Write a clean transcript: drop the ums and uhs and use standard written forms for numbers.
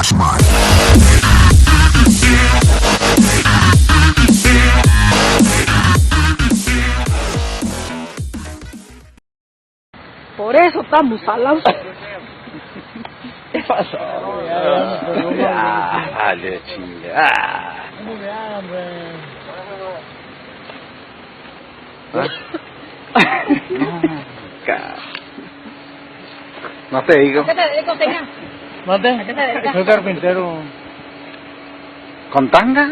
Flashback. Por eso estamos salados. ¿Qué pasó? Vale, chinga. No te digo. ¿A qué te dedicas, señor? ¿Mate? ¿A qué te dedicas? Soy carpintero. ¿Con tanga?